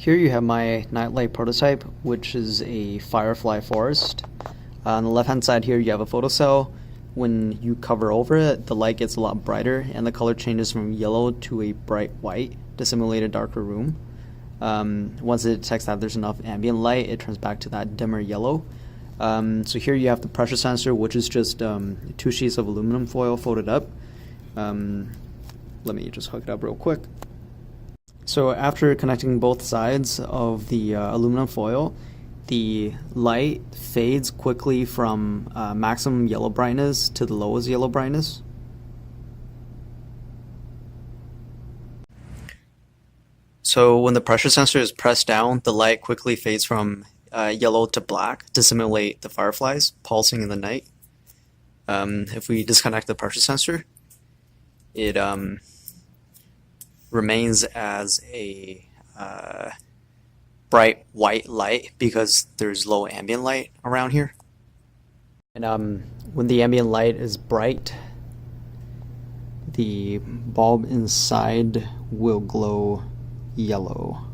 Here you have my nightlight prototype, which is a Firefly forest. On the left hand side here you have a photocell. When you cover over it, the light gets a lot brighter and the color changes from yellow to a bright white to simulate a darker room. Once it detects that there's enough ambient light, it turns back to that dimmer yellow. So here you have the pressure sensor, which is just 2 sheets of aluminum foil folded up. Let me just hook it up real quick. So after connecting both sides of the aluminum foil, the light fades quickly from maximum yellow brightness to the lowest yellow brightness. So when the pressure sensor is pressed down, the light quickly fades from yellow to black to simulate the fireflies pulsing in the night. If we disconnect the pressure sensor, it remains as a bright white light because there's low ambient light around here. And when the ambient light is bright, the bulb inside will glow yellow.